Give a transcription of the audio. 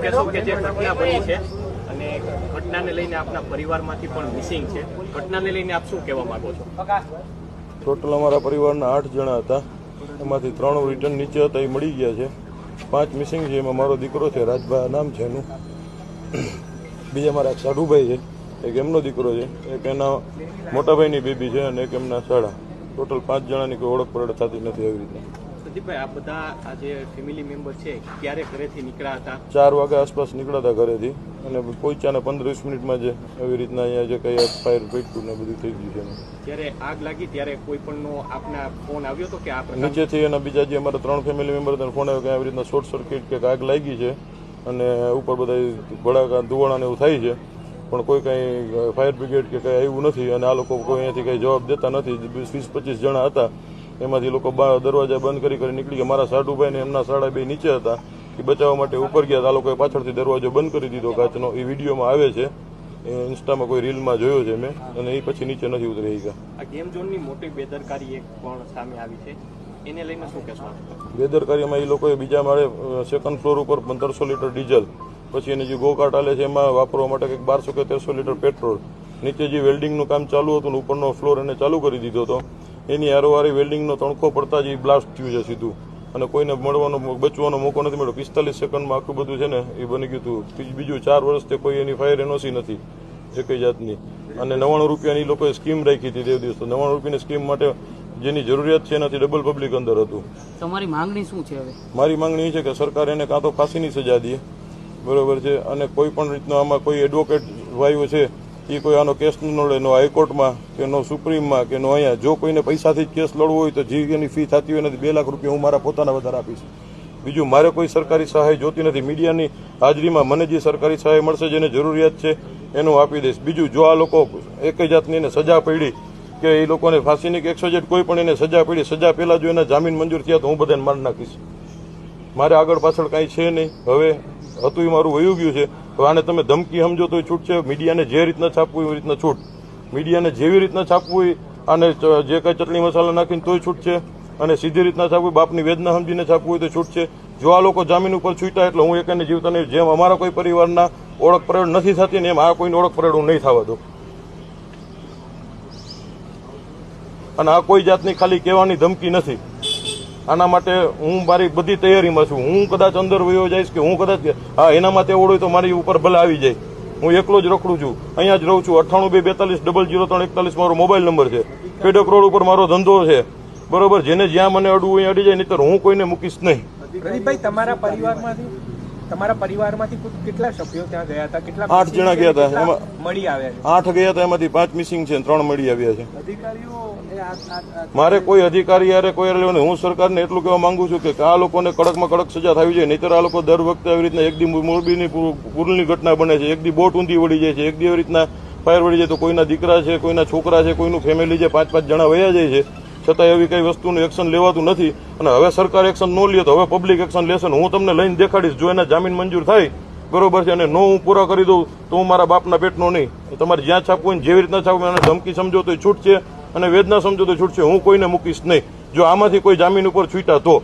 કહેશો કે જે ઘટના બની છે અને ઘટનાને લઈને આપના પરિવારમાંથી પણ મિસિંગ છે, ઘટનાને લઈને આપ શું કહેવા માંગો છો? ટોટલ અમારા પરિવારના 8 જણા હતા, એમાંથી 3 રિટર્ન નીચે હતા, એ મળી ગયા છે. 5 મિસિંગ છે, એમાં મારો દીકરો છે, રાજભાઈ નામ છે એનું. બીજા મારા સાઢુભાઈ છે, એક એમનો દીકરો છે, એક એના મોટાભાઈની બેબી છે અને એક એમના સાડા. ટોટલ 5 જણાની કોઈ ઓળખ પરડ થતી નથી. એવી રીતના પ્રદીપભાઈ, આ બધા આ જે ફેમિલી મેમ્બર છે ક્યારે ઘરેથી નીકળ્યા હતા? 4 વાગ્યા આસપાસ નીકળ્યા હતા ઘરેથી અને પહોંચ્યા 15-20 મિનિટમાં જ એવી રીતના અહીંયા જે કંઈ ફાયર પેટતું ને બધું થઈ ગયું છે. જ્યારે આગ લાગી ત્યારે કોઈ પણનો આપના ફોન આવ્યો હતો કે આ નીચેથી એના બીજા જે અમારા 3 ફેમિલી મેમ્બર હતા ફોન આવ્યો કે આવી રીતના શોર્ટ સર્કિટ કે આગ લાગી છે અને ઉપર બધા ભડાકા ધુવાણાને એવું થાય છે, પણ કોઈ કંઈ ફાયર બ્રિગેડ કે કંઈ આવ્યું નથી અને આ લોકો કોઈ અહીંયાથી કંઈ જવાબ દેતા નથી. 20-25 જણા હતા, એમાંથી લોકો દરવાજા બંધ કરી નીકળી ગયા. મારા સાઢુભાઈ ને એમના સાડા બે નીચે હતા, એ બચાવવા માટે ઉપર ગયા. આ લોકોએ પાછળથી દરવાજો બંધ કરી દીધો કાચનો. એ વિડીયોમાં આવે છે, ઇન્સ્ટામાં કોઈ રીલમાં જોયો છે મેં, અને એ પછી નીચે નથી ઉતરી ગયા. આ ગેમ ઝોનની મોટી બેદરકારી એક પણ સામે આવી છે, એને લઈને શું કહેશો? બેદરકારીમાં એ લોકોએ બીજા માળે 2nd ફ્લોર ઉપર 1500 લીટર ડીઝલ, પછી એની જે ગોકાટ આલે છે એમાં વાપરવા માટે કંઈક 1200 કે 1300 લીટર પેટ્રોલ, નીચે જે વેલ્ડિંગનું કામ ચાલુ હતું ને ઉપરનો ફ્લોર એને ચાલુ કરી દીધો હતો. એની હારોહારી વેલ્ડિંગનો તણખો પડતા જ એ બ્લાસ્ટ થયું છે સીધું, અને કોઈને બચવાનો મોકો નથી મળ્યો. 45 સેકન્ડમાં આખું બધું છે ને એ બની ગયું હતું. બીજું 4 વર્ષથી કોઈ એની ફાયર એનઓસી નથી એક જાતની, અને 99 રૂપિયાની લોકોએ સ્કીમ રાખી હતી તે દિવસ. 99 રૂપિયાની સ્કીમ માટે જેની જરૂરિયાત છે એનાથી ડબલ પબ્લિક અંદર હતું. તમારી માંગણી શું છે હવે? મારી માંગણી એ છે કે સરકાર એને કાં તો ફાંસીની સજા દે, બરોબર છે, અને કોઈ પણ રીતનો આમાં કોઈ એડવોકેટ ભાઈઓ છે એ કોઈ આનો કેસ ન લડે, નો હાઈકોર્ટમાં કે નો સુપ્રીમમાં કે નો અહીંયા. જો કોઈને પૈસાથી જ કેસ લડવો હોય તો જે એની ફી થતી હોય નથી 2 લાખ રૂપિયા હું મારા પોતાના વધારે આપીશ. બીજું મારે કોઈ સરકારી સહાય જોતી નથી. મીડિયાની હાજરીમાં મને જે સરકારી સહાય મળશે, જેને જરૂરિયાત છે એનું આપી દઈશ. બીજું જો આ લોકો એક જાતની એને સજા પડી કે એ લોકોને ફાંસીની કે 100 કોઈ પણ એને સજા પડી, સજા પહેલા જો એના જામીન મંજૂર થયા તો હું બધાને મારી નાખીશ. મારે આગળ પાછળ કાંઈ છે નહીં. હવે હતું એ મારું વયું ગયું છે. હવે આને તમે ધમકી સમજો તો છૂટ છે. મીડિયાને જે રીતના છાપવું એવી રીતના છૂટ, મીડિયાને જેવી રીતના છાપવું હોય અને જે કંઈ ચટણી મસાલા નાખીને તોય છૂટ છે, અને સીધી રીતના છાપવું, બાપની વેદના સમજીને છાપવું હોય તો છૂટ છે. જો આ લોકો જામીન ઉપર છૂટ્યા એટલે હું એકને જીવતા નહીં. જેમ અમારા કોઈ પરિવારના ઓળખ પરેડ નથી થતી ને એમ આ કોઈની ઓળખ પરેડ હું નહીં થવા દઉં. અને આ કોઈ જાતની ખાલી કહેવાની ધમકી નથી. આના માટે હું મારી બધી તૈયારીમાં છું. હું કદાચ અંદર વયો જઈશ કે હું કદાચ એના માટે ઓળું તો મારી ઉપર ભલે આવી જાય. હું એકલો જ રખડું છું, અહીંયા જ રહું છું. 98-42-003-41 મારો મોબાઈલ નંબર છે. પેડક રોડ ઉપર મારો ધંધો છે, બરોબર. જેને જ્યાં મને અડવું અહીં અડી જાય, નહીતર હું કોઈને મૂકીશ નહીં. પ્રદીપભાઈ, તમારા પરિવારમાંથી કેટલા સભ્યો ત્યાં ગયા હતા? કેટલા? 8 જણા ગયા હતા. એમાં મળી આવ્યા છે? 8 ગયા હતા, એમાંથી 5 મિસિંગ છે, 3 મળી આવ્યા છે. અધિકારીઓ મારે કોઈ અધિકારી યારે કોઈ નહીં. હું સરકારને એટલું કહેવા માંગુ છું કે આ લોકોને કડકમાં કડક સજા થવી જોઈએ. નહીતર આ લોકો દર વખતે આવી રીતના એક દી મોરબીની પૂરની ઘટના બને છે, એક દી બોટ ઊંધી વળી જાય છે, એક દી એવી રીતના ફાયર વળી જાય તો કોઈના દીકરા છે, કોઈના છોકરા છે, કોઈનું ફેમિલી છે, 5-5 જણા વયા જાય છે. છતાં એવી કઈ વસ્તુનું એક્શન લેવાતું નથી. અને હવે સરકાર એક્શન ન લે તો હવે પબ્લિક એક્શન લેશે. હું તમને લઈને દેખાડીશ. જો એના જામીન મંજૂર થાય, બરોબર છે, અને નો હું પૂરા કરી દઉં તો હું મારા બાપના પેટનો નહીં. તમારે જ્યાં છાપવું હોય જેવી રીતના છાપવું, એને ધમકી સમજો તો છૂટ છે અને વેદના સમજો તો છૂટ છે. હું કોઈને મૂકીશ નહીં. જો આમાંથી કોઈ જામીન ઉપર છૂટ્યા તો